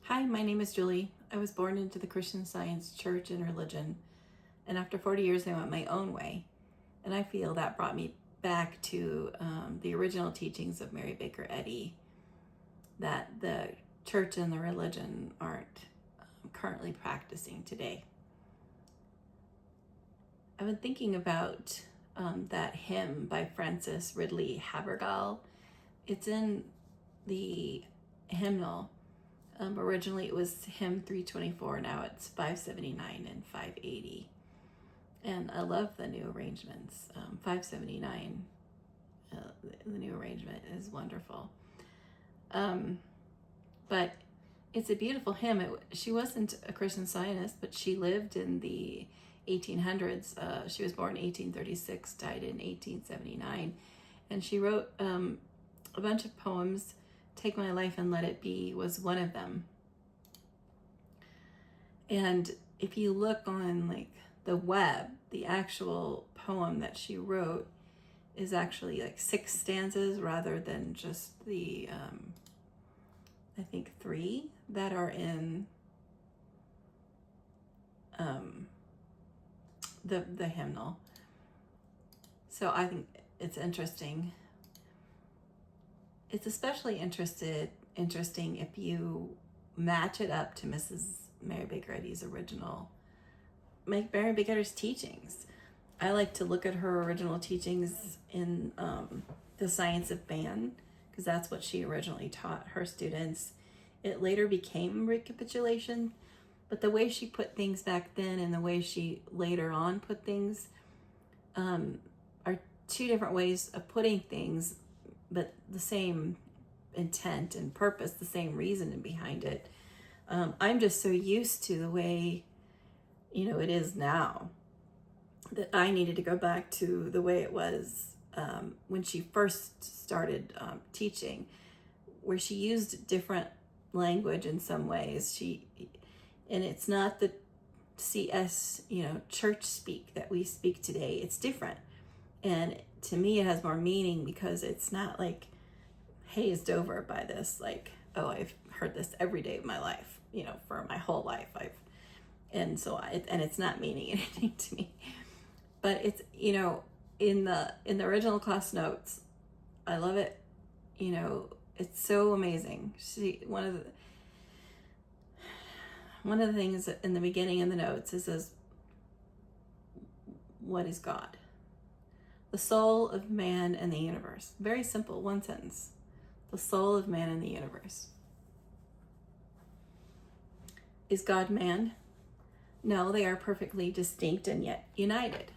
Hi, my name is Julie. I was born into the Christian Science church and religion, and after 40 years, I went my own way. And I feel that brought me back to the original teachings of Mary Baker Eddy, that the church and the religion aren't currently practicing today. I've been thinking about that hymn by Frances Ridley Havergal. It's in the hymnal. Originally it was hymn 324, now it's 579 and 580. And I love the new arrangements. 579, the new arrangement is wonderful. But it's a beautiful hymn. She wasn't a Christian Scientist, but she lived in the 1800s. She was born in 1836, died in 1879. And she wrote a bunch of poems. Take My Life and Let It Be was one of them. And if you look on the web, the actual poem that she wrote is actually 6 stanzas rather than just the I think 3 that are in the hymnal. So I think it's interesting. It's especially interesting if you match it up to Mrs. Mary Baker Eddy's original, Mary Baker Eddy's teachings. I like to look at her original teachings in The Science of Man, because that's what she originally taught her students. It later became recapitulation, but the way she put things back then and the way she later on put things are 2 different ways of putting things, but the same intent and purpose, the same reasoning behind it. I'm just so used to the way, it is now, that I needed to go back to the way it was when she first started teaching, where she used different language in some ways. And it's not the CS, church speak that we speak today. It's different. And to me, it has more meaning because it's not hazed over by this, I've heard this every day of my life, for my whole life. And it's not meaning anything to me. But it's, in the original class notes, I love it. It's so amazing. One of the things in the beginning in the notes, it says, what is God? The soul of man and the universe. Very simple, one sentence. The soul of man and the universe. Is God man? No, they are perfectly distinct and yet united.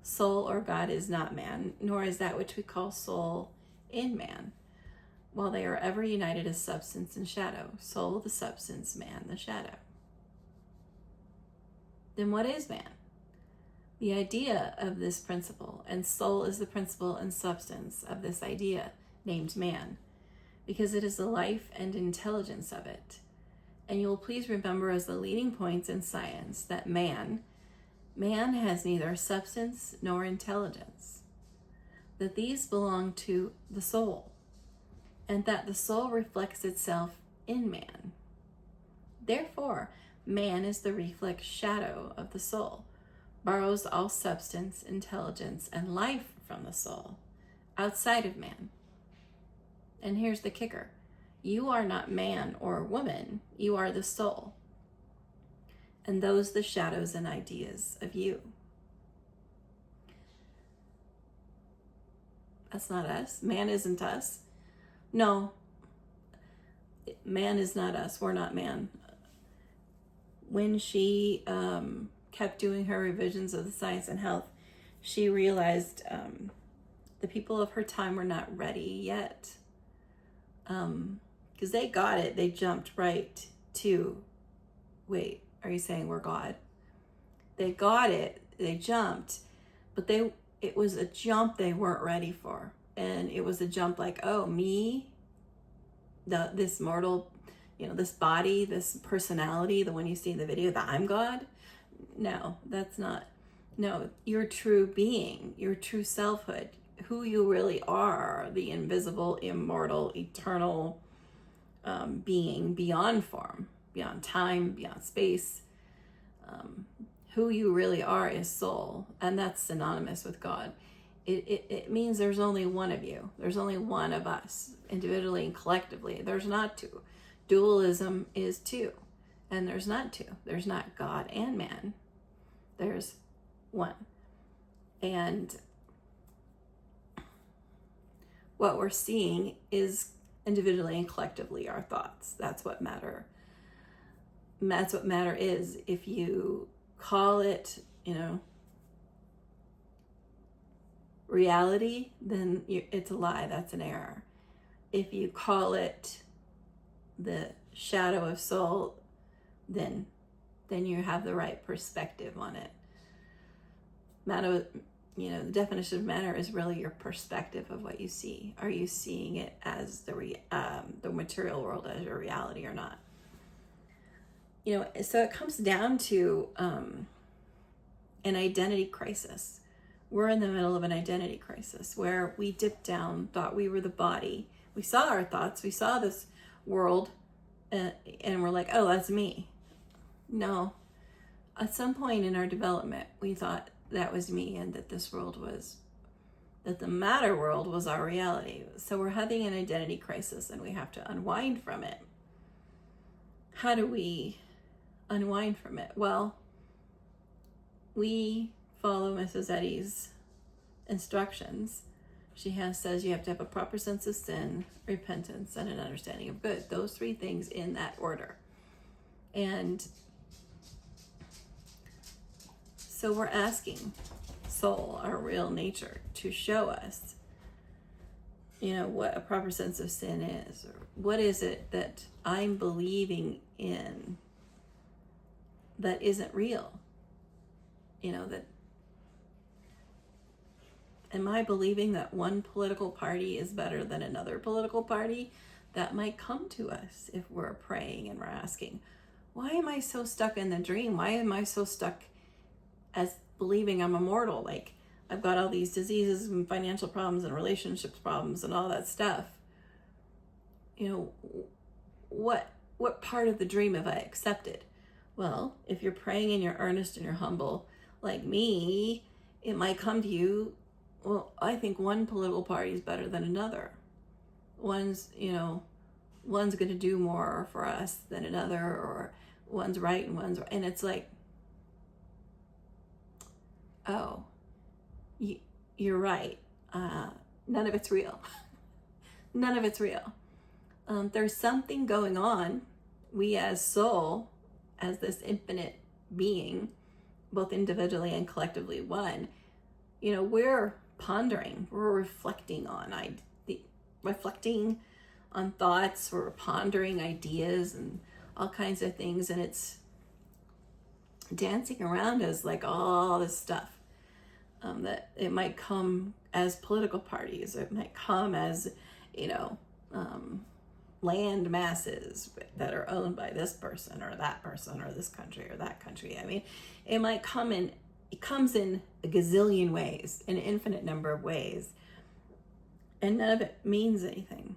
Soul or God is not man, nor is that which we call soul in man, while they are ever united as substance and shadow. Soul, the substance; man, the shadow. Then what is man? The idea of this principle, and soul is the principle and substance of this idea, named man, because it is the life and intelligence of it. And you will please remember as the leading points in science that man has neither substance nor intelligence, that these belong to the soul, and that the soul reflects itself in man. Therefore, man is the reflex shadow of the soul, borrows all substance, intelligence, and life from the soul, outside of man. And here's the kicker. You are not man or woman, you are the soul, and those the shadows and ideas of you. That's not us. Man isn't us. No, man is not us. We're not man. When she kept doing her revisions of the Science and Health, she realized the people of her time were not ready yet. Because they got it. They jumped right to, wait, are you saying we're God? They got it. They jumped. But it was a jump they weren't ready for. And it was a jump me, this mortal, this body, this personality, the one you see in the video, that I'm God. No, that's not. No, your true being, your true selfhood, who you really are, the invisible, immortal, eternal being beyond form. beyond time, beyond space. Who you really are is soul, and that's synonymous with God. It means there's only one of you. There's only one of us, individually and collectively. There's not two. Dualism is two, and there's not two. There's not God and man. There's one. And what we're seeing is individually and collectively our thoughts. That's what matter. That's what matter is. If you call it, reality, then it's a lie. That's an error. If you call it the shadow of soul, then you have the right perspective on it. Matter, the definition of matter is really your perspective of what you see. Are you seeing it as the material world as your reality or not? So it comes down to an identity crisis. We're in the middle of an identity crisis where we dipped down, thought we were the body. We saw our thoughts. We saw this world, and we're like, oh, that's me. No. At some point in our development, we thought that was me, and that that the matter world was our reality. So we're having an identity crisis, and we have to unwind from it. How do we unwind from it? Well, we follow Mrs. Eddy's instructions. She says you have to have a proper sense of sin, repentance, and an understanding of good. Those three things in that order. And so we're asking soul, our real nature, to show us, what a proper sense of sin is, or what is it that I'm believing in that isn't real. That am I believing that one political party is better than another political party? That might come to us if we're praying and we're asking, why am I so stuck in the dream? Why am I so stuck as believing I'm immortal? Like, I've got all these diseases and financial problems and relationships problems and all that stuff. What part of the dream have I accepted? Well, if you're praying and you're earnest and you're humble, like me, it might come to you, well, I think one political party is better than another. One's going to do more for us than another, or one's right and one's right. And it's like, oh, you're right. None of it's real. None of it's real. There's something going on. We as soul, as this infinite being, both individually and collectively one, we're pondering, we're reflecting on thoughts, we're pondering ideas and all kinds of things, and it's dancing around us like all this stuff. That it might come as political parties, it might come as, land masses that are owned by this person or that person or this country or that country. I mean, it might come in, it comes in a gazillion ways, an infinite number of ways, and none of it means anything.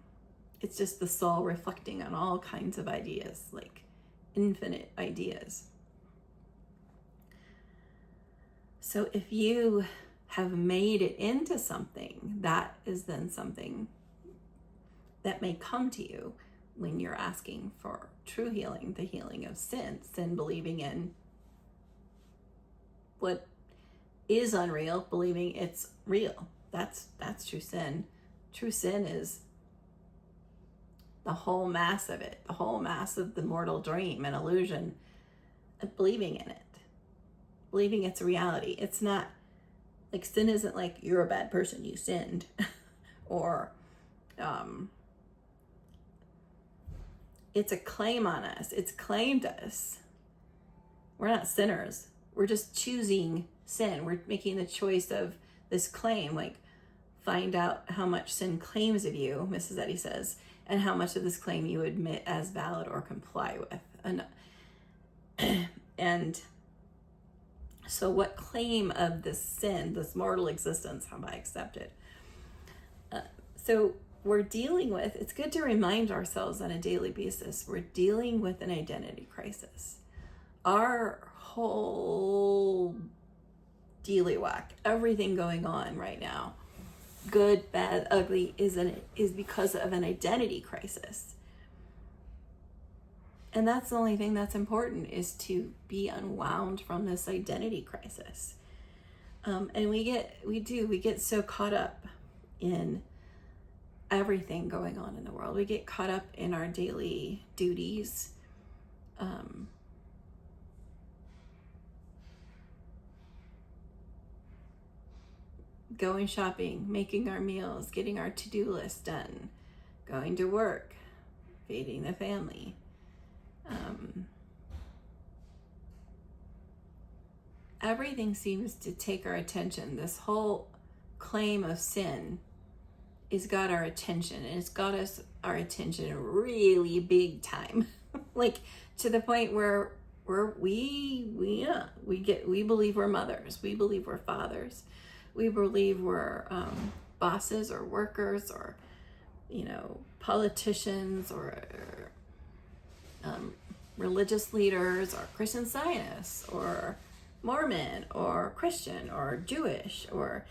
It's just the soul reflecting on all kinds of ideas, like infinite ideas. So if you have made it into something, that is then something that may come to you when you're asking for true healing, the healing of sin believing in what is unreal, believing it's real. That's true sin. True sin is the whole mass of it, the whole mass of the mortal dream and illusion, and believing in it, believing it's a reality. It's not like, sin isn't like you're a bad person, you sinned, or it's a claim on us. It's claimed us. We're not sinners. We're just choosing sin. We're making the choice of this claim, like, find out how much sin claims of you, Mrs. Eddy says, and how much of this claim you admit as valid or comply with. And so what claim of this sin, this mortal existence, have I accepted? So we're dealing with, it's good to remind ourselves on a daily basis, we're dealing with an identity crisis. Our whole dealy whack, everything going on right now, good, bad, ugly, is because of an identity crisis. And that's the only thing that's important, is to be unwound from this identity crisis. And we get so caught up in everything going on in the world. We get caught up in our daily duties. Going shopping, making our meals, getting our to-do list done, going to work, feeding the family. Everything seems to take our attention. This whole claim of sin has got our attention, and it's got our attention really big time. Like, to the point where we believe we're mothers, we believe we're fathers, we believe we're bosses or workers, or politicians, or religious leaders, or Christian Scientists, or Mormon, or Christian, or Jewish, or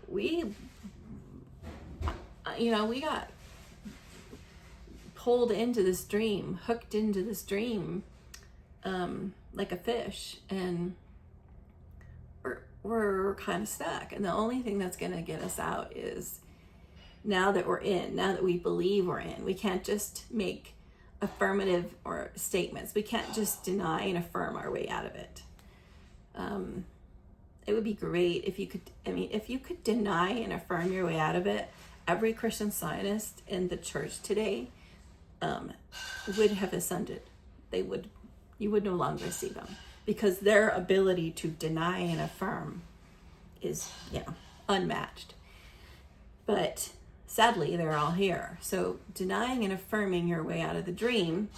we got pulled into this dream, hooked into this dream, like a fish, and we're kind of stuck. And the only thing that's going to get us out is, now that we believe we're in, we can't just make affirmative or statements. We can't just deny and affirm our way out of it. It would be great if you could deny and affirm your way out of it. Every Christian Scientist in the church today would have ascended. You would no longer see them, because their ability to deny and affirm is, unmatched. But sadly, they're all here. So denying and affirming your way out of the dream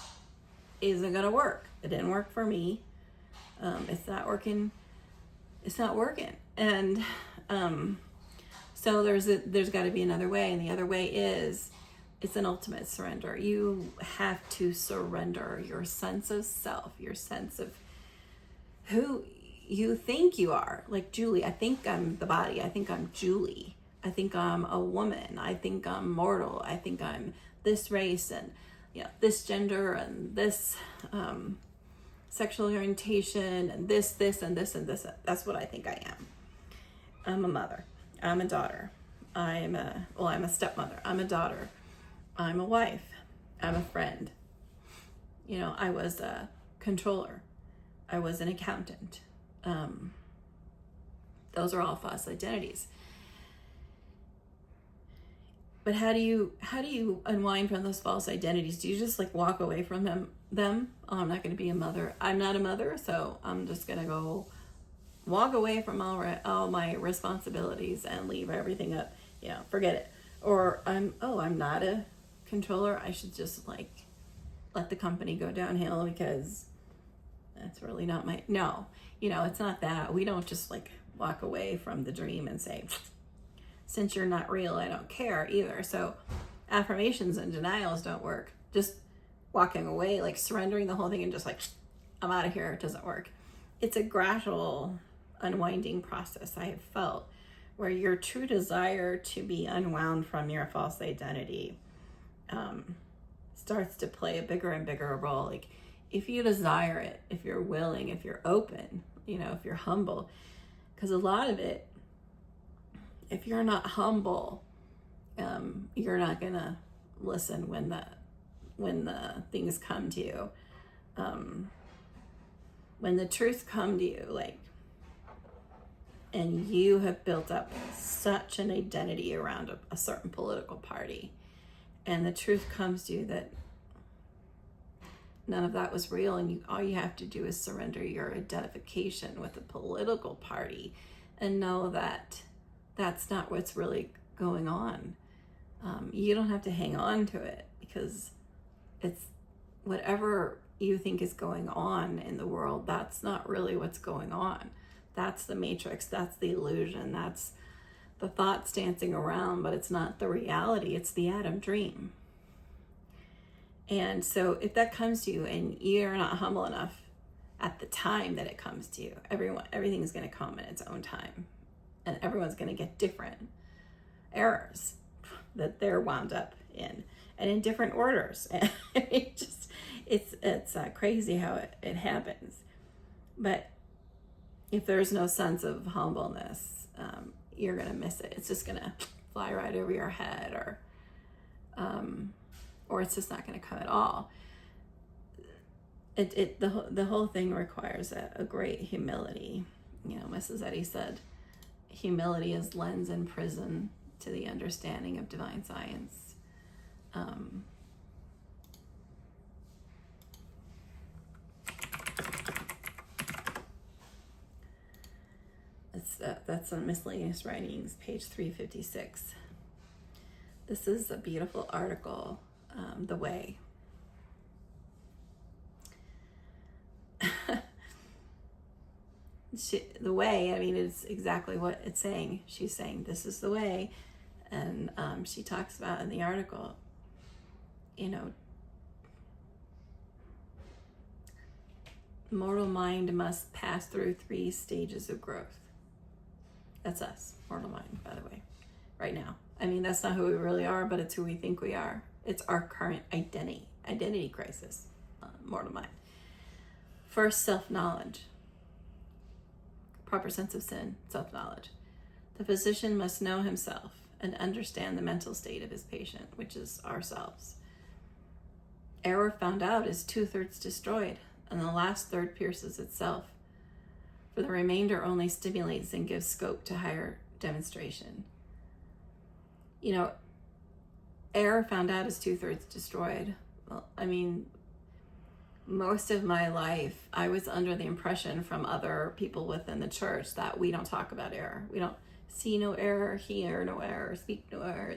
isn't going to work. It didn't work for me. It's not working. It's not working. And so there's got to be another way. And the other way is, it's an ultimate surrender. You have to surrender your sense of self, your sense of who you think you are. Like Julie, I think I'm the body. I think I'm Julie. I think I'm a woman. I think I'm mortal. I think I'm this race, and this gender, and this sexual orientation, and this, and this, and this. That's what I think I am. I'm a mother. I'm a daughter. I'm a stepmother. I'm a daughter. I'm a wife. I'm a friend. I was a controller. I was an accountant. Those are all false identities. But how do you unwind from those false identities? Do you just walk away from them? Oh, I'm not going to be a mother. I'm not a mother, so I'm just going to go walk away from all my responsibilities and leave everything up. Forget it. Or I'm not a controller. I should just let the company go downhill, because that's really not my... No, it's not that. We don't just walk away from the dream and say, since you're not real, I don't care either. So affirmations and denials don't work. Just walking away, surrendering the whole thing and just I'm out of here, it doesn't work. It's a gradual unwinding process, I have felt, where your true desire to be unwound from your false identity starts to play a bigger and bigger role. If you desire it, if you're willing, if you're open, if you're humble, because a lot of it, if you're not humble, you're not gonna listen when the things come to you. When the truth come to you, and you have built up such an identity around a certain political party, and the truth comes to you that none of that was real, and all you have to do is surrender your identification with the political party and know that that's not what's really going on. You don't have to hang on to it, because it's whatever you think is going on in the world, that's not really what's going on. That's the matrix, that's the illusion, that's the thoughts dancing around, but it's not the reality. It's the Adam dream. And so if that comes to you and you're not humble enough at the time that it comes to you, everything's going to come in its own time, and everyone's going to get different errors that they're wound up in, and in different orders. And it's crazy how it happens. But if there's no sense of humbleness, you're going to miss it. It's just going to fly right over your head, or it's just not going to come at all. The whole thing requires a great humility. Mrs. Eddy said, humility is lens and prism to the understanding of divine science. That's on Miscellaneous Writings, page 356. This is a beautiful article, The Way. The way, it's exactly what it's saying. She's saying this is the way. And she talks about in the article, mortal mind must pass through 3 stages of growth. That's us, mortal mind, by the way, right now. That's not who we really are, but it's who we think we are. It's our current identity crisis, mortal mind. First, self-knowledge. Proper sense of sin, self-knowledge. The physician must know himself and understand the mental state of his patient, which is ourselves. Error found out is 2/3 destroyed, and the last third pierces itself. For the remainder only stimulates and gives scope to higher demonstration. Error found out is 2/3 destroyed. Well, most of my life, I was under the impression from other people within the church that we don't talk about error. We don't see no error, hear no error, speak no error.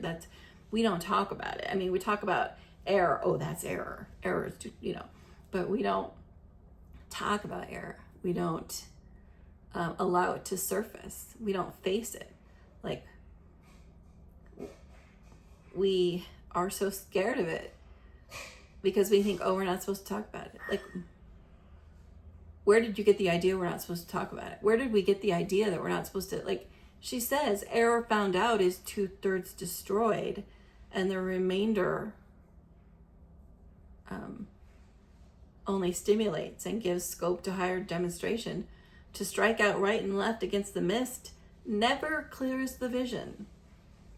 We don't talk about it. We talk about error. Oh, that's error. Error is, but we don't talk about error. We don't allow it to surface. We don't face it. We are so scared of it because we think, oh, we're not supposed to talk about it. Where did you get the idea we're not supposed to talk about it? Where did we get the idea that we're not supposed to, she says, error found out is 2/3 destroyed, and the remainder only stimulates and gives scope to higher demonstration. To strike out right and left against the mist never clears the vision,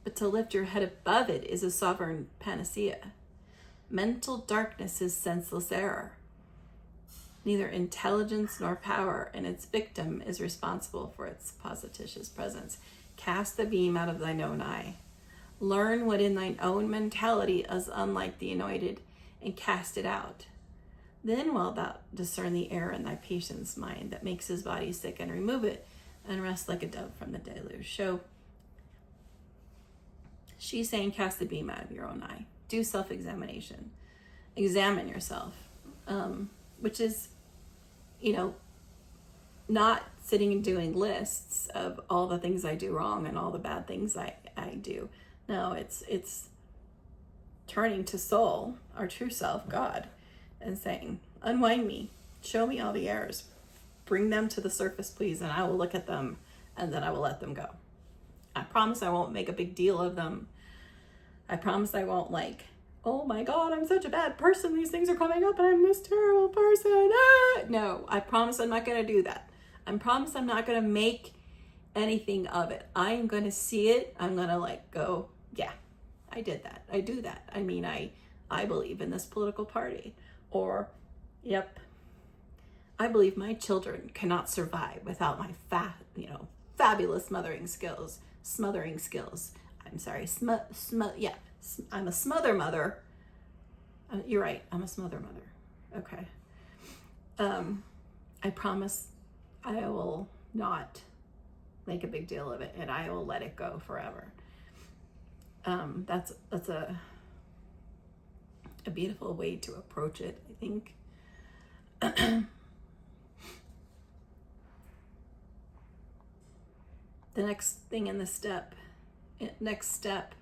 but to lift your head above it is a sovereign panacea. Mental darkness is senseless error. Neither intelligence nor power in its victim is responsible for its posititious presence. Cast the beam out of thine own eye. Learn what in thine own mentality is unlike the anointed, and cast it out. Then wilt thou discern the error in thy patient's mind that makes his body sick, and remove it, and rest like a dove from the deluge. So she's saying, cast the beam out of your own eye. Do self-examination. Examine yourself, which is, not sitting and doing lists of all the things I do wrong and all the bad things I do. No, it's turning to soul, our true self, God, and saying, unwind me, show me all the errors, bring them to the surface, please, and I will look at them, and then I will let them go. I promise I won't make a big deal of them. I promise I won't oh my God, I'm such a bad person, these things are coming up and I'm this terrible person. No, I promise I'm not going to do that. I promise I'm not going to make anything of it. I am going to see it. I'm going to go, yeah, I did that. I do that. I believe in this political party. Or, yep, I believe my children cannot survive without my fabulous smothering skills. I'm sorry, I'm a smother mother. You're right, I'm a smother mother. Okay. I promise I will not make a big deal of it, and I will let it go forever. That's a beautiful way to approach it, I think. The next thing in the step next step.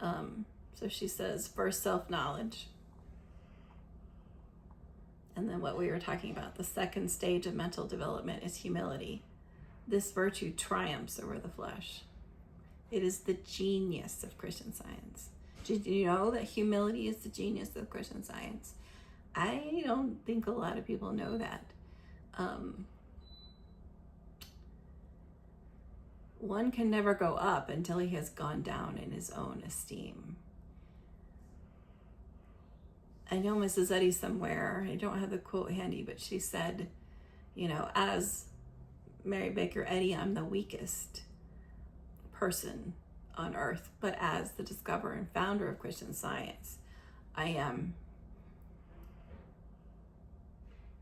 So she says, first self-knowledge. And then what we were talking about, the second stage of mental development is humility. This virtue triumphs over the flesh. It is the genius of Christian Science. Did you know that humility is the genius of Christian Science? I don't think a lot of people know that. One can never go up until he has gone down in his own esteem. I know Mrs. Eddy somewhere, I don't have the quote handy, but she said, as Mary Baker Eddy, I'm the weakest person on earth, but as the discoverer and founder of Christian Science, I am.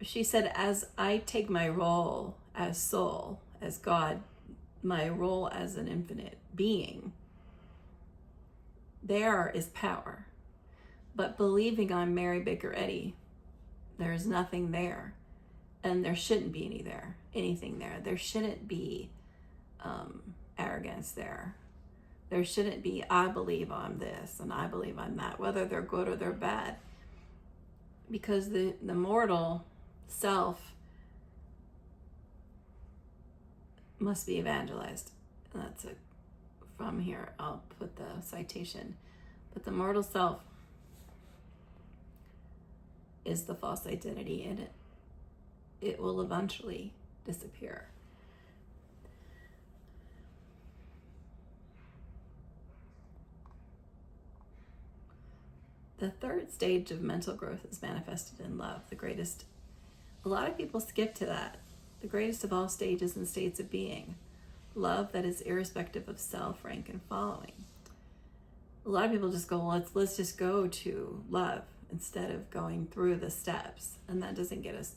She said, as I take my role as soul, as God, my role as an infinite being, there is power. But believing I'm Mary Baker Eddy, there's nothing there. And there shouldn't be anything there. There shouldn't be arrogance there. There shouldn't be, I believe I'm this and I believe I'm that, whether they're good or they're bad. Because the mortal self must be evangelized. And that's it. From here, I'll put the citation. But the mortal self is the false identity in it. It will eventually disappear. The third stage of mental growth is manifested in love, the greatest. A lot of people skip to that. The greatest of all stages and states of being. Love that is irrespective of self, rank, and following. A lot of people just go, well, let's just go to love instead of going through the steps. And that doesn't get us.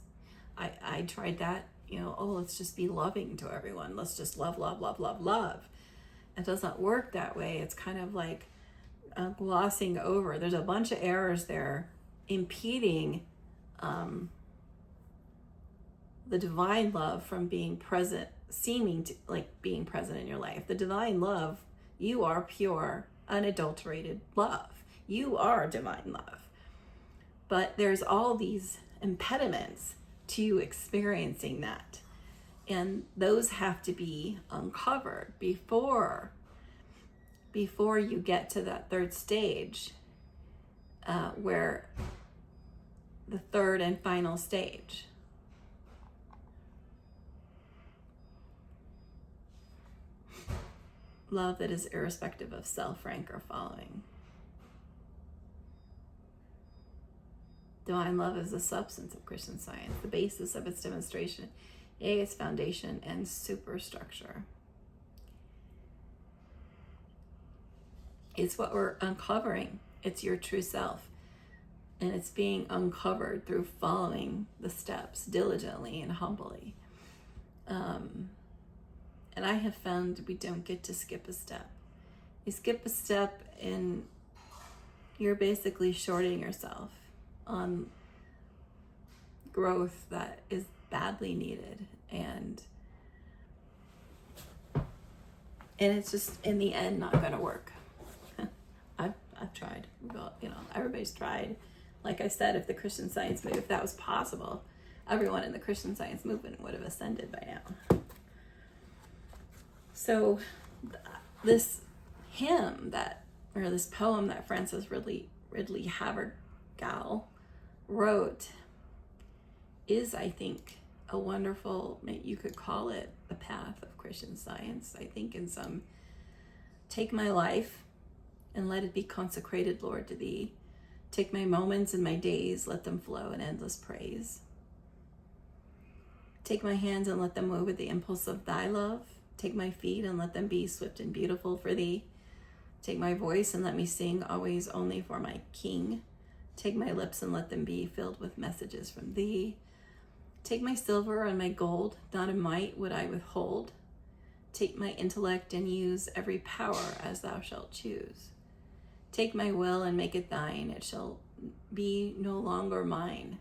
I tried that, let's just be loving to everyone. Let's just love, love, love, love, love. It doesn't work that way. It's kind of like glossing over. There's a bunch of errors there impeding the divine love from being present, seeming to like being present in your life. The divine love, you are pure, unadulterated love. You are divine love. But there's all these impediments to experiencing that. And those have to be uncovered before you get to that third stage, where the third and final stage. Love that is irrespective of self, rank, or following. Divine love is the substance of Christian Science, the basis of its demonstration, its foundation and superstructure. It's what we're uncovering. It's your true self. And it's being uncovered through following the steps diligently and humbly. And I have found we don't get to skip a step. You skip a step and you're basically shorting yourself on growth that is badly needed. And it's just in the end not going to work. I've tried. Well, everybody's tried. Like I said, if the Christian Science movement, if that was possible, everyone in the Christian Science movement would have ascended by now. So this this poem that Frances Ridley Havergal wrote is, I think, a wonderful, you could call it the path of Christian Science. I think in some, take my life and let it be consecrated, Lord, to thee. Take my moments and my days, let them flow in endless praise. Take my hands and let them move with the impulse of thy love. Take my feet and let them be swift and beautiful for thee. Take my voice and let me sing always only for my King. Take my lips and let them be filled with messages from thee. Take my silver and my gold, not a mite would I withhold. Take my intellect and use every power as thou shalt choose. Take my will and make it thine, it shall be no longer mine.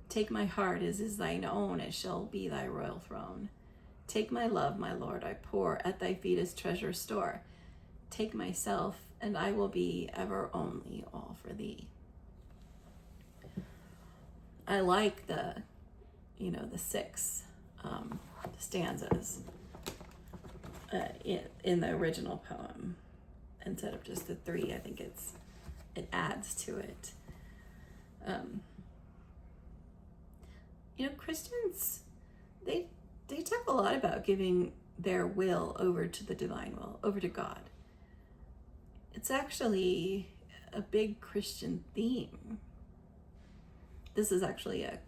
Take my heart as is thine own, it shall be thy royal throne. Take my love, my Lord, I pour at thy feet as treasure store. take myself, and I will be ever only all for thee. I like the 6 stanzas in the original poem instead of just the 3. I think it adds to it. Christians, they talk a lot about giving their will over to the divine will, over to God. It's actually a big Christian theme. This is actually a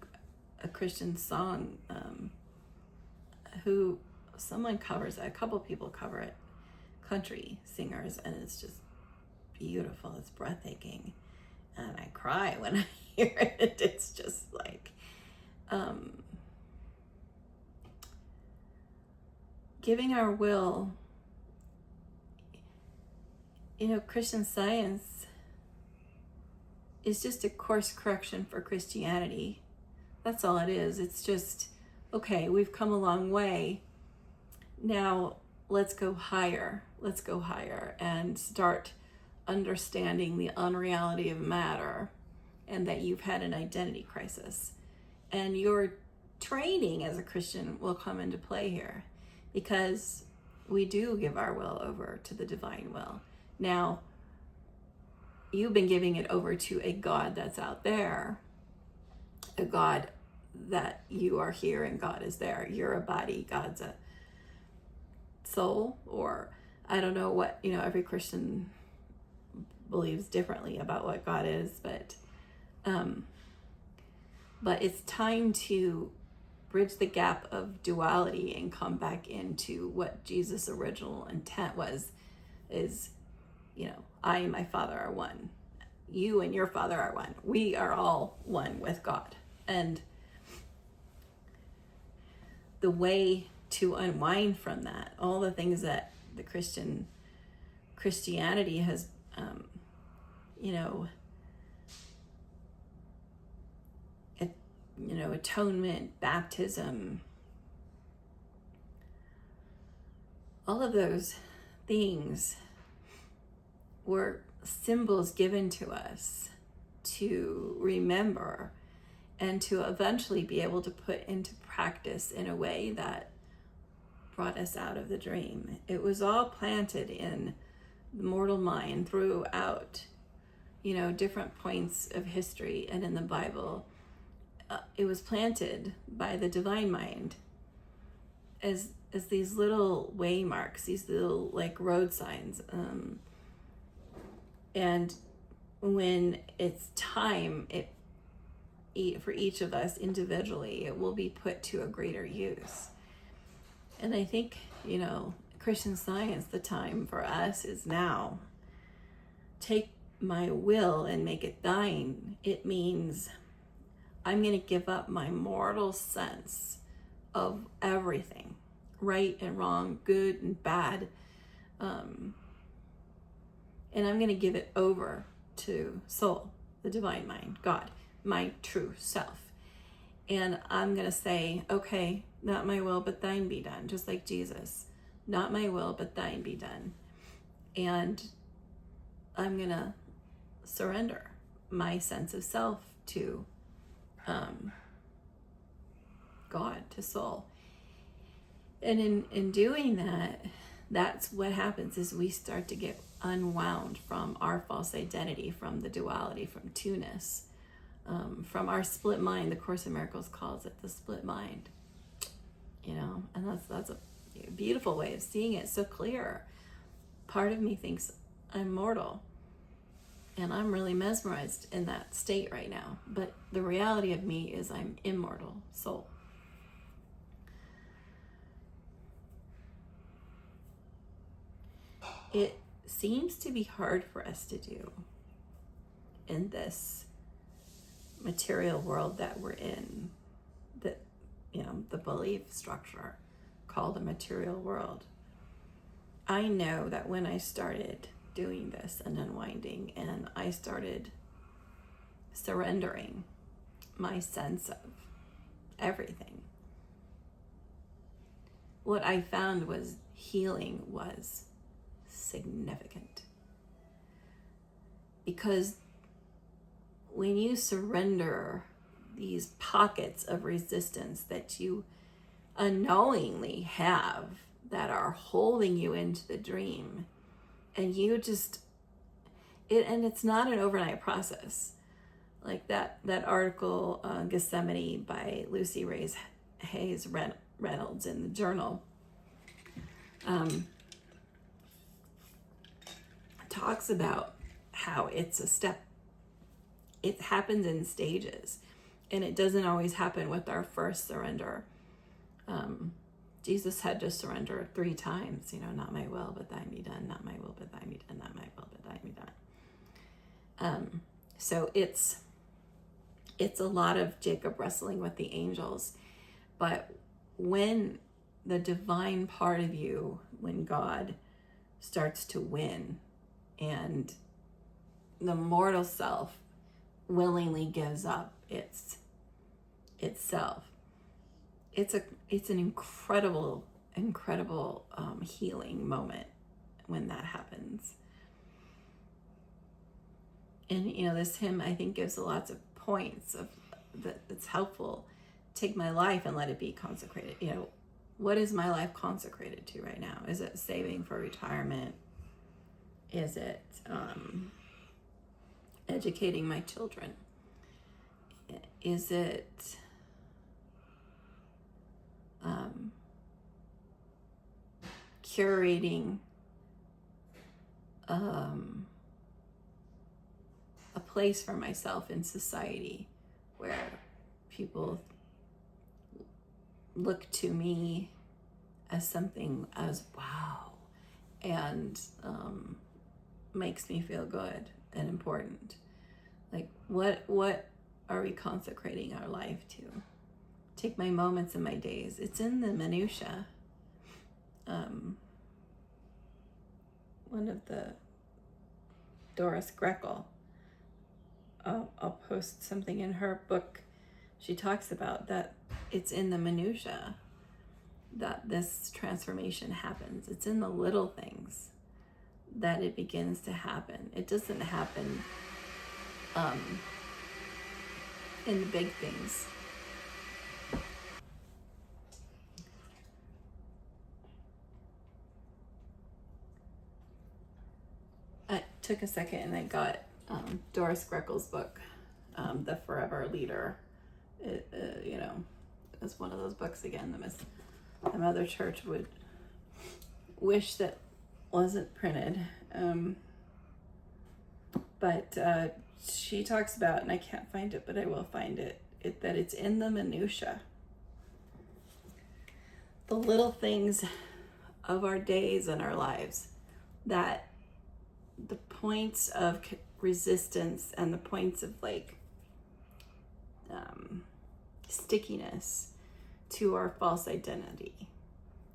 Christian song who someone covers it. A couple people cover it, country singers, and it's just beautiful. It's breathtaking, and I cry when I hear it. It's just like giving our will. Christian Science is just a course correction for Christianity. That's all it is. It's just, okay, we've come a long way. Now let's go higher. Let's go higher and start understanding the unreality of matter, and that you've had an identity crisis. And your training as a Christian will come into play here, because we do give our will over to the divine will. Now, you've been giving it over to a God that's out there, a God that you are here and God is there. You're a body, God's a soul, or I don't know what, every Christian believes differently about what God is, but it's time to bridge the gap of duality and come back into what Jesus' original intent is, I and my Father are one. You and your Father are one. We are all one with God. And the way to unwind from that, all the things that the Christianity has, atonement, baptism, all of those things were symbols given to us to remember and to eventually be able to put into practice in a way that brought us out of the dream. It was all planted in the mortal mind throughout, different points of history and in the Bible. It was planted by the divine mind as these little waymarks, these little road signs. And when it's time, for each of us individually, it will be put to a greater use. And I think, Christian Science, the time for us is now. Take my will and make it thine. It means I'm going to give up my mortal sense of everything, right and wrong, good and bad. And I'm going to give it over to soul, the divine mind, God, my true self. And I'm going to say, okay, not my will, but thine be done. Just like Jesus, not my will, but thine be done. And I'm going to surrender my sense of self to God, to soul. And in doing that, that's what happens is we start to get unwound from our false identity, from the duality, from two-ness, from our split mind. The Course in Miracles calls it the split mind, and that's a beautiful way of seeing it, so clear. Part of me thinks I'm mortal, and I'm really mesmerized in that state right now, but the reality of me is I'm immortal soul. It seems to be hard for us to do in this material world that we're in, that the belief structure called a material world. I know that when I started doing this and unwinding, and I started surrendering my sense of everything, what I found was healing was significant. Because when you surrender these pockets of resistance that you unknowingly have that are holding you into the dream, and you just, and it's not an overnight process. Like that article, Gethsemane by Lucy Hayes Reynolds in the journal, talks about how it's a step. It happens in stages, and it doesn't always happen with our first surrender. Jesus had to surrender 3 times, not my will, but thine be done, not my will, but thine be done, not my will, but thine be done. So it's a lot of Jacob wrestling with the angels. But when the divine part of you, when God starts to win and the mortal self willingly gives up itself, it's an incredible healing moment when that happens. And this hymn, I think, gives lots of points of that's helpful. Take my life and let it be consecrated. What is my life consecrated to right now? Is it saving for retirement? Is it educating my children? Is it curating a place for myself in society where people look to me as something as wow, and makes me feel good and important? Like what are we consecrating our life to? Take my moments and my days. It's in the minutiae. One of the Doris Grekel, I'll post something in her book. She talks about that it's in the minutiae that this transformation happens. It's in the little things that it begins to happen. It doesn't happen in the big things. I took a second and I got Doris Grekel's book, The Forever Leader. It's one of those books again the Mother Church would wish that wasn't printed. But she talks about, and I can't find it, but I will find it, that it's in the minutiae. The little things of our days and our lives, that the points of resistance and the points of stickiness to our false identity,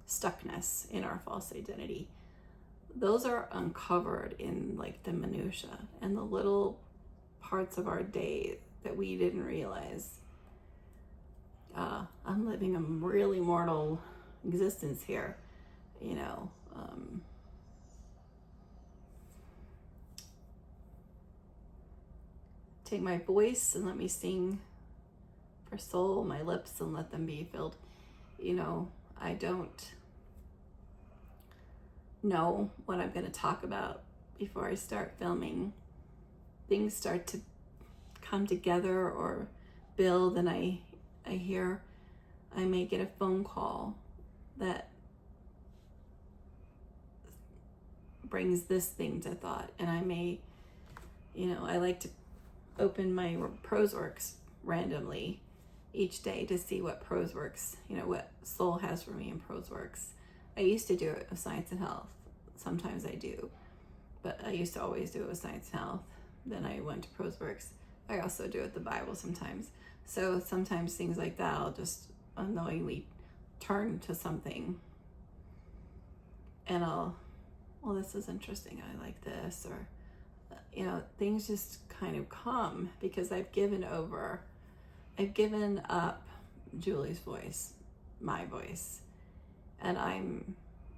stuckness in our false identity, those are uncovered in the minutiae and the little parts of our day that we didn't realize. I'm living a really mortal existence here, take my voice and let me sing for soul, my lips and let them be filled. I don't know what I'm going to talk about before I start filming. Things start to come together or build, and I may get a phone call that brings this thing to thought, and I may, I like to open my ProseWorks randomly each day to see what ProseWorks, what soul has for me in ProseWorks. I used to do it with Science and Health. Sometimes I do, but I used to always do it with Science and Health. Then I went to ProseWorks. I also do it with the Bible sometimes. So sometimes things like that, I'll just unknowingly turn to something and this is interesting. I like this, or, things just kind of come because I've given up Julie's voice, my voice, and I'm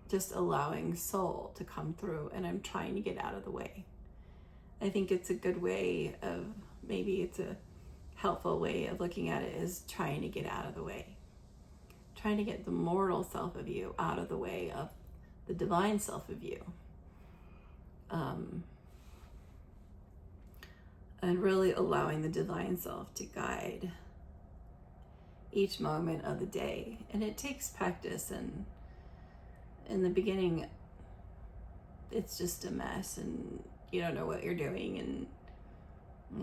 just allowing soul to come through, and I'm trying to get out of the way. I think it's a good way of, maybe it's a helpful way of looking at it, is trying to get out of the way. Trying to get the mortal self of you out of the way of the divine self of you. And really allowing the divine self to guide each moment of the day. And it takes practice, and in the beginning it's just a mess, and you don't know what you're doing, and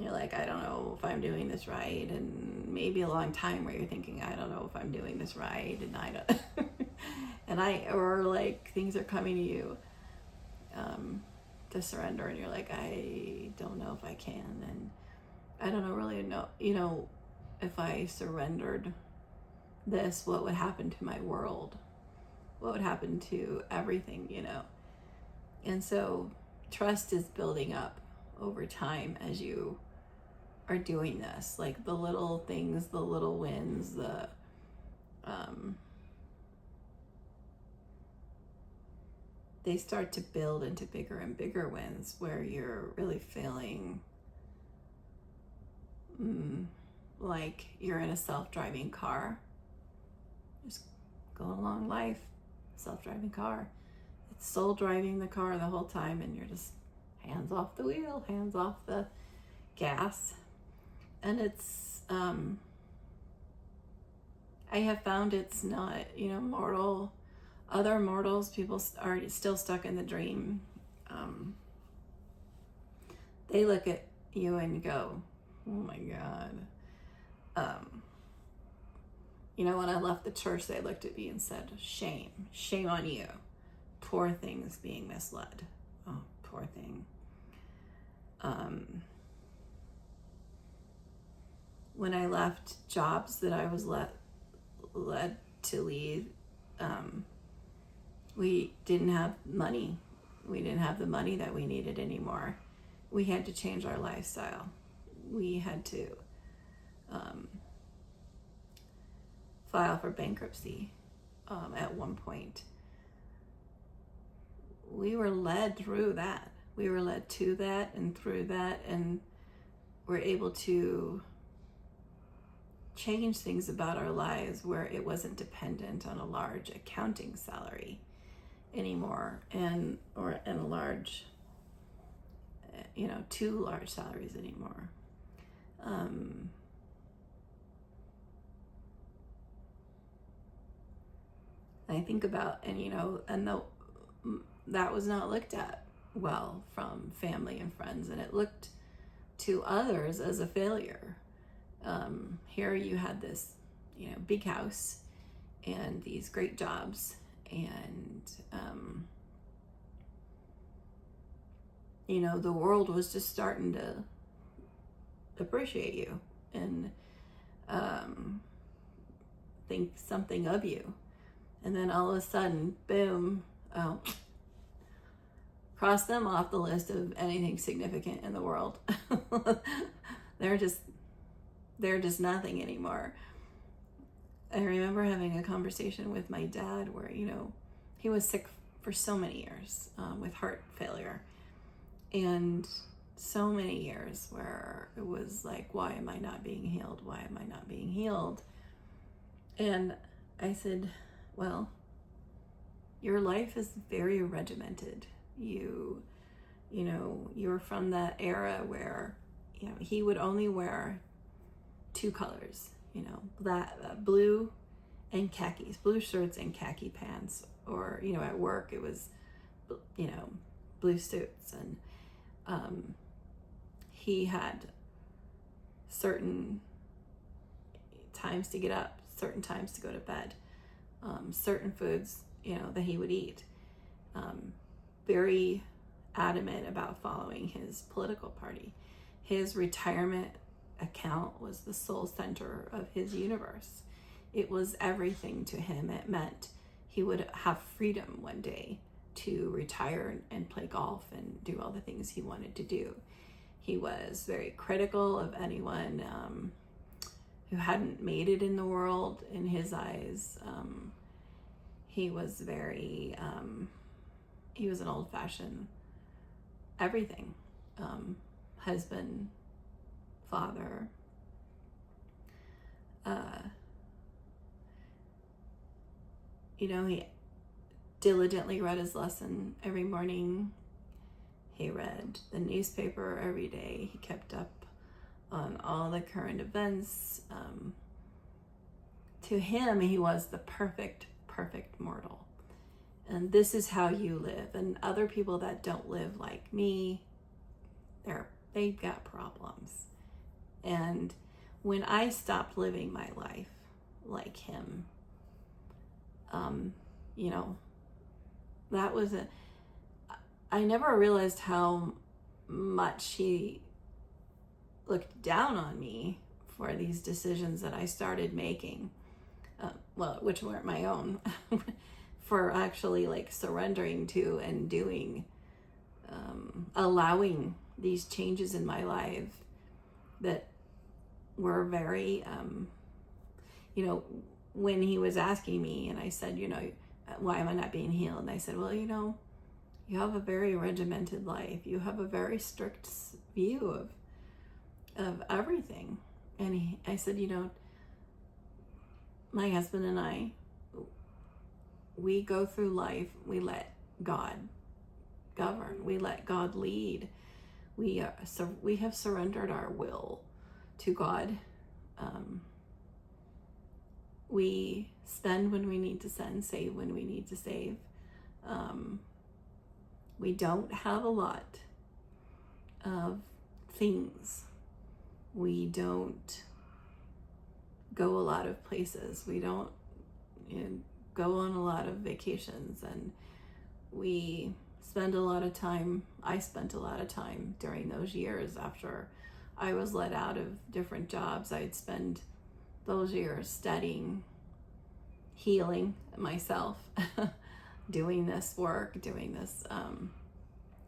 you're like, I don't know if I'm doing this right, and maybe a long time where you're thinking, I don't know if I'm doing this right, and I don't or like things are coming to you to surrender, and you're like, I don't know if I can, and I don't know if I surrendered this, what would happen to my world, what would happen to everything, and so trust is building up over time as you are doing this, like the little things, the little wins, they start to build into bigger and bigger wins, where you're really feeling like you're in a self-driving car, just going along life, self-driving car. It's soul driving the car the whole time, and you're just hands off the wheel, hands off the gas. And it's I have found it's not, other mortals, people are still stuck in the dream. They look at you and go, oh my God. When I left the church, they looked at me and said, shame on you. Poor thing's being misled. Oh, poor thing. When I left jobs that I was led to lead, we didn't have money. We didn't have the money that we needed anymore. We had to change our lifestyle. We had to file for bankruptcy at one point. We were led through that. We were led to that and through that, and we're able to change things about our lives where it wasn't dependent on a large accounting salary anymore, and a large, two large salaries anymore. I think about, that was not looked at well from family and friends, and it looked to others as a failure. Here you had this, big house and these great jobs, and the world was just starting to appreciate you and think something of you. And then all of a sudden, boom, cross them off the list of anything significant in the world. They're just nothing anymore. I remember having a conversation with my dad where, he was sick for so many years with heart failure, and so many years where it was like, why am I not being healed? Why am I not being healed? And I said, well, your life is very regimented. You're from that era where, he would only wear two colors, blue and khakis, blue shirts and khaki pants, or, at work it was, blue suits. And he had certain times to get up, certain times to go to bed, certain foods, that he would eat. Very adamant about following his political party. His retirement account was the sole center of his universe. It was everything to him. It meant he would have freedom one day to retire and play golf and do all the things he wanted to do. He was very critical of anyone who hadn't made it in the world in his eyes. he was very, he was an old-fashioned everything. Husband, father, he diligently read his lesson every morning. He read the newspaper every day. He kept up on all the current events. To him, he was the perfect mortal. And this is how you live. And other people that don't live like me, they've got problems. And when I stopped living my life like him, that was I never realized how much he looked down on me for these decisions that I started making, which weren't my own, for actually like surrendering to and doing, allowing these changes in my life that were very, when he was asking me and I said, why am I not being healed? And I said, well, you have a very regimented life. You have a very strict view of everything. And I said, my husband and I, we go through life, we let God govern, we let God lead. We have surrendered our will to God. We spend when we need to spend, save when we need to save. We don't have a lot of things. We don't go a lot of places. We don't go on a lot of vacations, and we spend a lot of time. I spent a lot of time during those years after I was let out of different jobs. I'd spend those years studying, healing myself, doing this work, and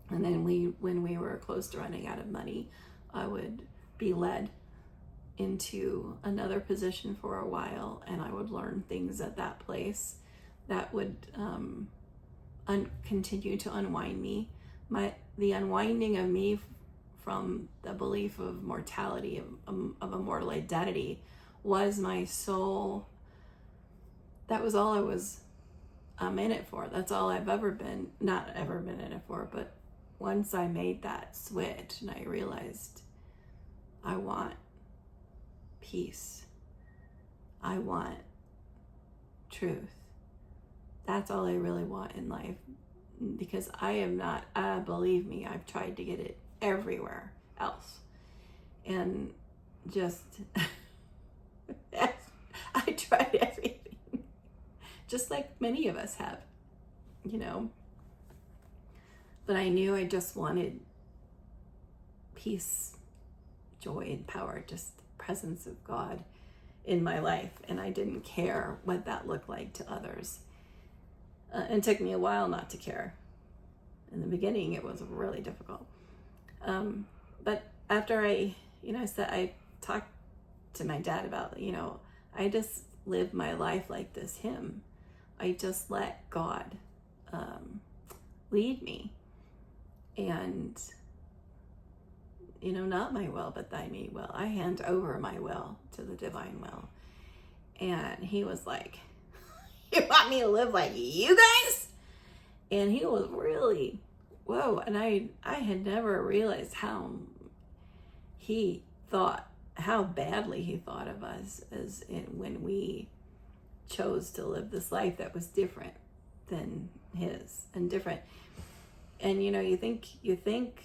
then when we were close to running out of money, I would be led into another position for a while, and I would learn things at that place that would continue to unwind me. The unwinding of me from the belief of mortality, of a mortal identity, was my soul. That was all I'm in it for. That's all I've ever been, not ever been in it for. But once I made that switch and I realized I want peace, I want truth. That's all I really want in life, because I am not, believe me, I've tried to get it everywhere else. And just, I tried everything, just like many of us have, But I knew I just wanted peace, joy, and power, just the presence of God in my life. And I didn't care what that looked like to others. And it took me a while not to care. In the beginning, it was really difficult. But after I talked to my dad about, I just lived my life like this hymn. I just let God lead me. And, not my will, but thy me will. I hand over my will to the divine will. And he was like, you want me to live like you guys? And he was really, whoa. And I had never realized how badly he thought of us when we chose to live this life that was different than his, and different. And you think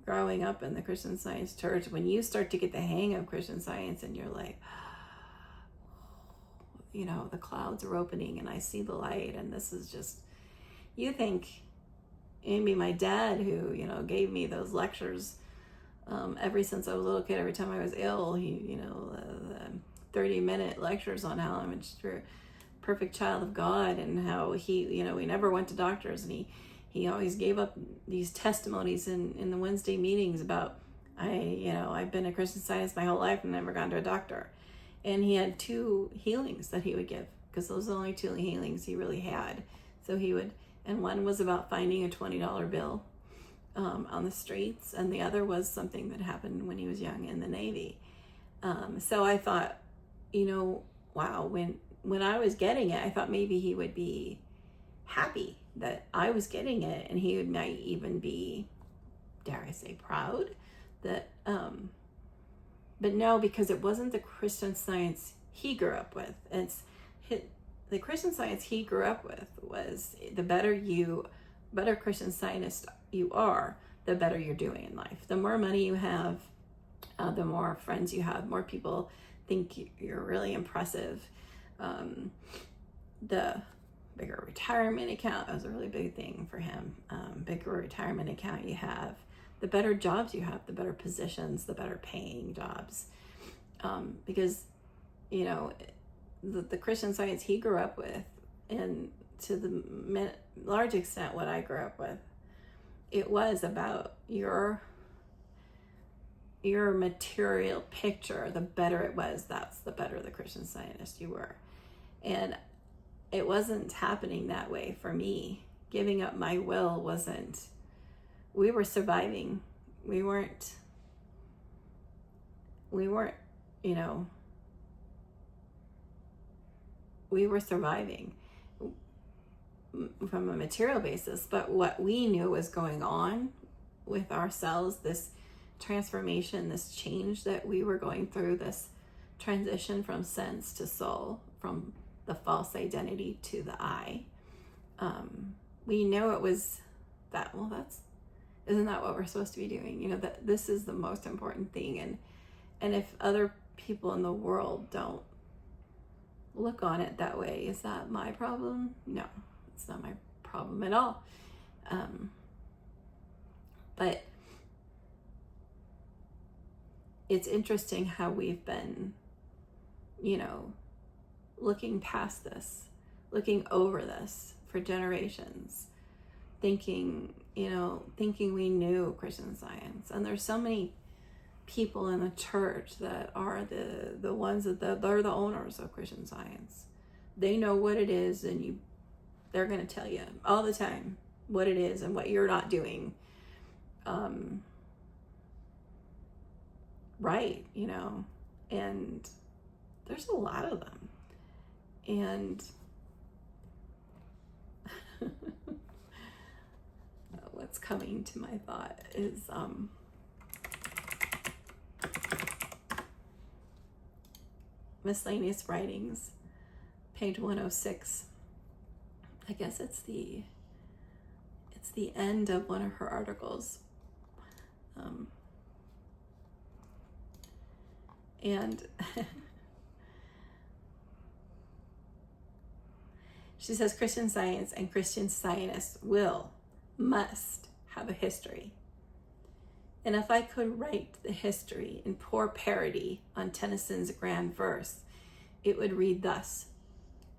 growing up in the Christian Science church, when you start to get the hang of Christian Science and you're like, the clouds are opening and I see the light, and this is just, you think, maybe my dad, who, gave me those lectures ever since I was a little kid, every time I was ill, he, 30-minute lectures on how I'm a perfect child of God, and how he, we never went to doctors, and he always gave up these testimonies in the Wednesday meetings about, I've been a Christian Science my whole life and never gone to a doctor. And he had 2 healings that he would give, because those are the only two healings he really had. So he would, and one was about finding a $20 bill on the streets, and the other was something that happened when he was young in the Navy. So I thought, wow, when I was getting it, I thought maybe he would be happy that I was getting it, and he might even be, dare I say, proud that, but no, because it wasn't the Christian Science he grew up with. The Christian Science he grew up with was the better Christian Scientist you are, the better you're doing in life. The more money you have, the more friends you have, more people think you're really impressive. The bigger retirement account, that was a really big thing for him. Bigger retirement account you have, the better jobs you have, the better positions, the better paying jobs. Because, the Christian Science he grew up with, and to the large extent what I grew up with, it was about your material picture. The better it was, that's the better the Christian Scientist you were. And it wasn't happening that way for me. Giving up my will wasn't, we were surviving. We weren't, we were surviving from a material basis, but what we knew was going on with ourselves, this transformation, this change that we were going through, this transition from sense to soul, from the false identity to the I. We know it was that, isn't that what we're supposed to be doing? That this is the most important thing. And if other people in the world don't look on it that way, is that my problem? No, it's not my problem at all. But it's interesting how we've been, looking past this, looking over this for generations, thinking we knew Christian Science. And there's so many people in the church that are the ones that they're the owners of Christian Science. They know what it is, and they're going to tell you all the time what it is and what you're not doing right, and there's a lot of them. And what's coming to my thought is Miscellaneous Writings, page 106. I guess it's the end of one of her articles. And she says Christian Science and Christian Scientists must have a history. And if I could write the history in poor parody on Tennyson's grand verse, it would read thus: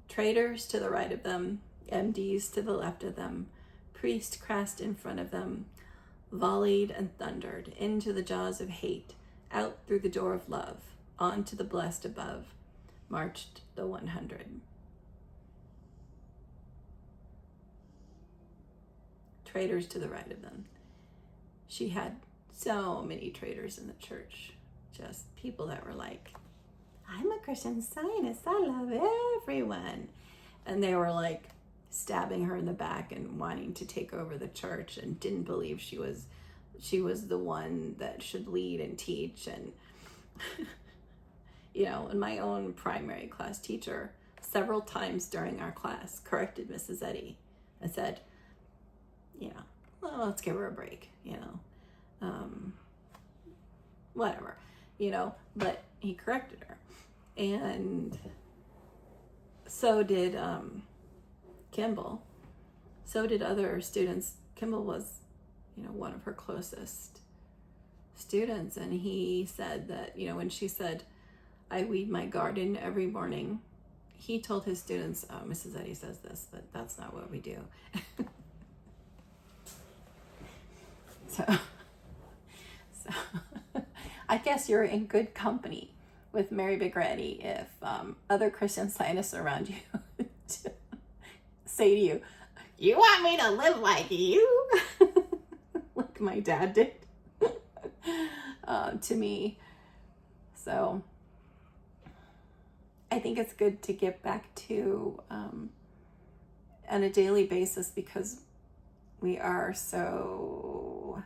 traitors to the right of them, MDs to the left of them, priestcraft in front of them, volleyed and thundered into the jaws of hate, out through the door of love, on to the blessed above, marched the 100. Traitors to the right of them. She had so many traitors in the church, just people that were like, I'm a Christian Scientist, I love everyone. And they were like stabbing her in the back and wanting to take over the church, and didn't believe she was the one that should lead and teach. And and my own primary class teacher several times during our class corrected Mrs. Eddy and said, well, let's give her a break, whatever, but he corrected her. And so did Kimball. So did other students. Kimball was, one of her closest students. And he said that, when she said, I weed my garden every morning, he told his students, Mrs. Eddy says this, but that's not what we do. So I guess you're in good company with Mary Baker Eddy if other Christian Scientists around you say to you, you want me to live like you? Like my dad did to me. So I think it's good to get back to on a daily basis, because we are so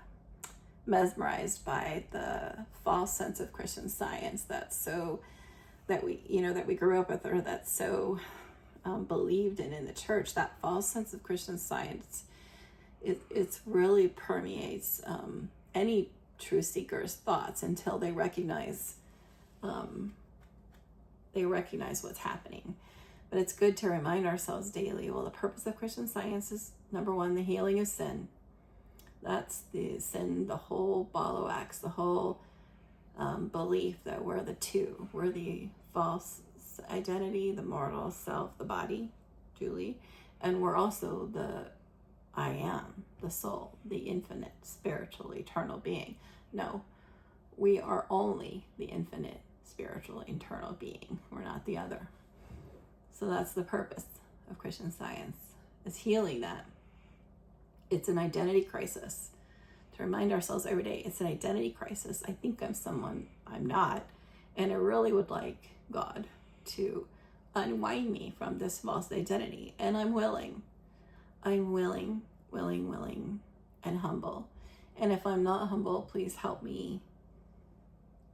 mesmerized by the false sense of Christian Science that we grew up with, or that's so believed in the church. That false sense of Christian Science, it's really permeates any true seeker's thoughts until they recognize what's happening. But it's good to remind ourselves daily, well, the purpose of Christian Science is, number one, the healing of sin. That's the sin, the whole ball of wax, the whole belief that we're the two. We're the false identity, the mortal self, the body, Julie, and we're also the I am, the soul, the infinite, spiritual, eternal being. No, we are only the infinite, spiritual, eternal being. We're not the other. So that's the purpose of Christian Science, is healing that. It's an identity crisis. To remind ourselves every day, it's an identity crisis. I think I'm someone I'm not. And I really would like God to unwind me from this false identity. And I'm willing. I'm willing, and humble. And if I'm not humble, please help me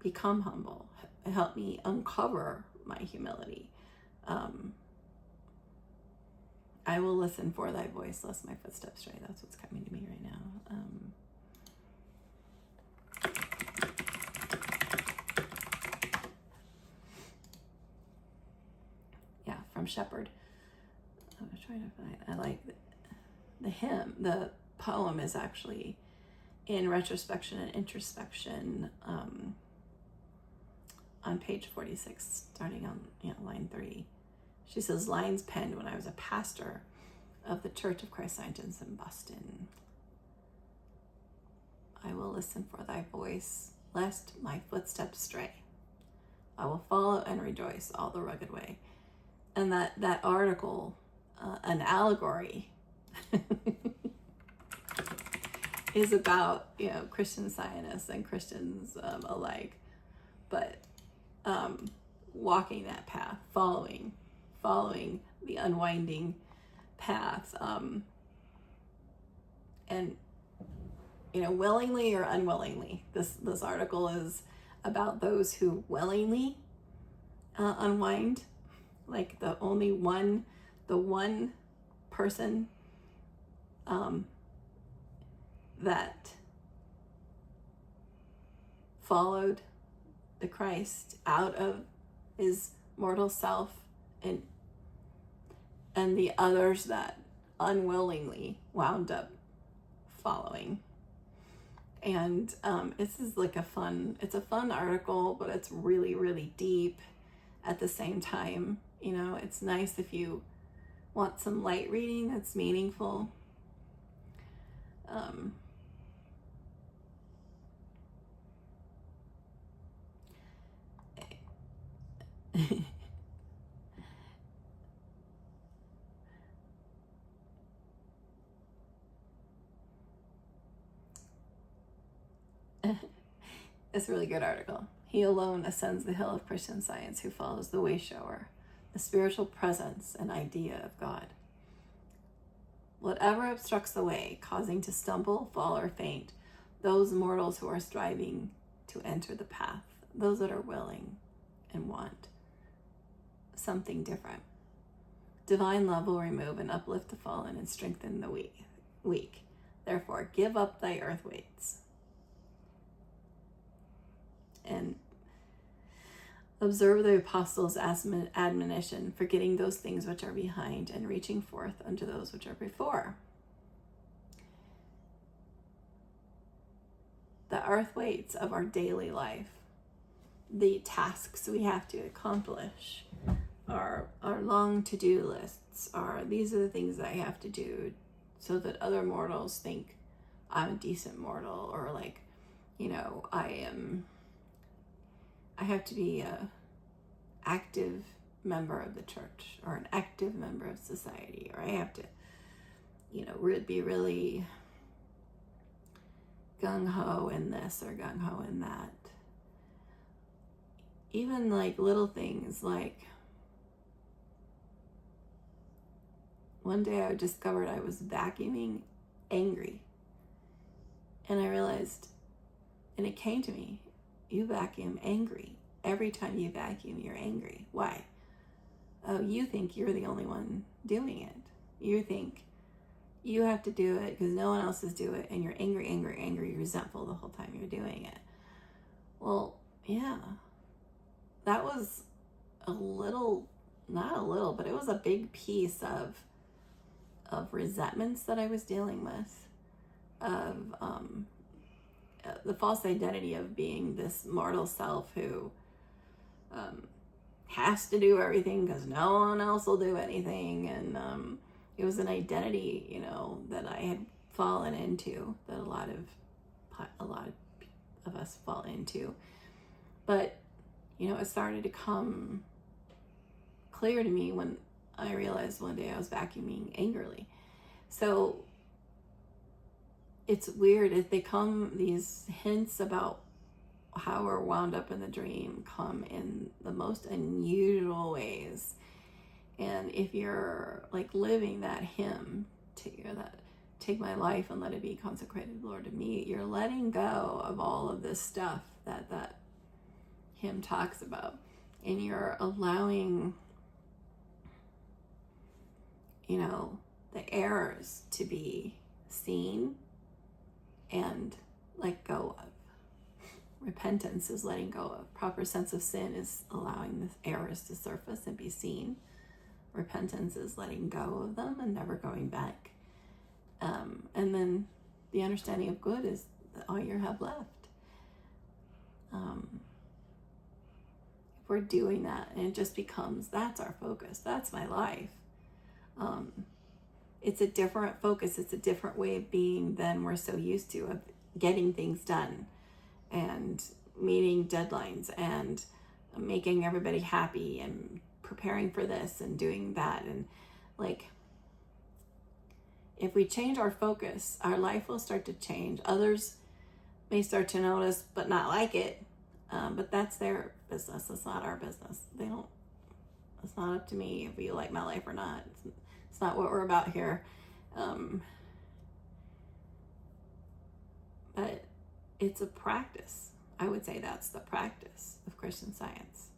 become humble. Help me uncover my humility. I will listen for thy voice, lest my footsteps stray. That's what's coming to me right now. From Shepherd. I was trying to find, I like the hymn. The poem is actually in retrospection and introspection on page 46, starting on line 3. She says, lines penned when I was a pastor of the Church of Christ Scientists in Boston. I will listen for thy voice, lest my footsteps stray. I will follow and rejoice all the rugged way. And that article, an allegory, is about, Christian Scientists and Christians alike, but walking that path, following the unwinding path, and willingly or unwillingly. This article is about those who willingly unwind, like the one person that followed the Christ out of his mortal self, and the others that unwillingly wound up following. And this is like it's a fun article, but it's really, really deep at the same time. It's nice if you want some light reading that's meaningful. It's a really good article. He alone ascends the hill of Christian Science who follows the way shower, the spiritual presence and idea of God. Whatever obstructs the way, causing to stumble, fall, or faint, those mortals who are striving to enter the path, those that are willing and want something different. Divine love will remove and uplift the fallen and strengthen the weak. Therefore, give up thy earth weights and observe the apostles' admonition, forgetting those things which are behind and reaching forth unto those which are before. The earth weights of our daily life, the tasks we have to accomplish, our long to-do lists, these are the things that I have to do so that other mortals think I'm a decent mortal, or I have to be a active member of the church or an active member of society, or I have to, be really gung-ho in this or gung-ho in that. Even like little things, like one day I discovered I was vacuuming angry. And I realized, and it came to me, you vacuum angry. Every time you vacuum, you're angry. Why? Oh, you think you're the only one doing it. You think you have to do it because no one else is doing it, and you're angry, resentful the whole time you're doing it. Well, yeah, that was not a little, but it was a big piece of resentments that I was dealing with, of the false identity of being this mortal self who has to do everything because no one else will do anything. And it was an identity, that I had fallen into, that a lot of us fall into. But, it started to come clear to me when I realized one day I was vacuuming angrily. So it's weird if these hints about how we're wound up in the dream come in the most unusual ways. And if you're like living that hymn, take my life and let it be consecrated, Lord, to me, you're letting go of all of this stuff that hymn talks about. And you're allowing, the errors to be seen and let go of. Repentance is letting go of. Proper sense of sin is allowing the errors to surface and be seen. Repentance is letting go of them and never going back. And then the understanding of good is all you have left. If we're doing that, and it just becomes, that's our focus, that's my life. It's a different focus. It's a different way of being than we're so used to, of getting things done and meeting deadlines and making everybody happy and preparing for this and doing that. And like, if we change our focus, our life will start to change. Others may start to notice but not like it, but that's their business. It's not our business. It's not up to me if you like my life or not. It's not what we're about here. But it's a practice. I would say that's the practice of Christian Science.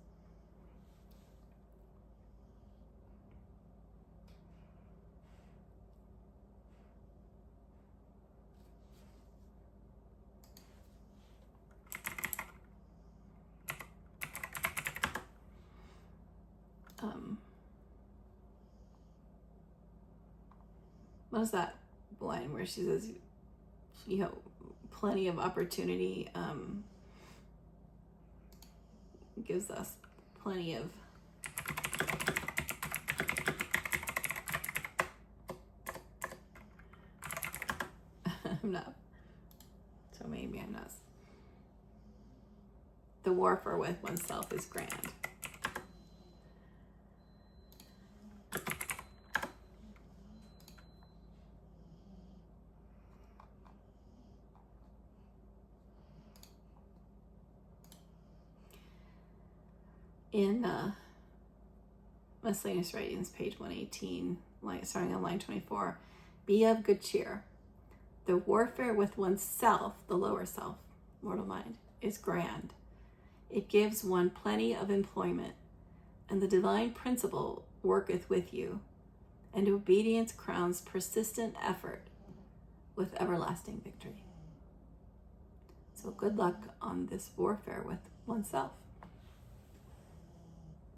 What is that line where she says, plenty of opportunity gives us plenty of maybe I'm not. The warfare with oneself is grand. In Miscellaneous Writings, page 118, starting on line 24, be of good cheer. The warfare with oneself, the lower self, mortal mind, is grand. It gives one plenty of employment, and the divine principle worketh with you, and obedience crowns persistent effort with everlasting victory. So good luck on this warfare with oneself.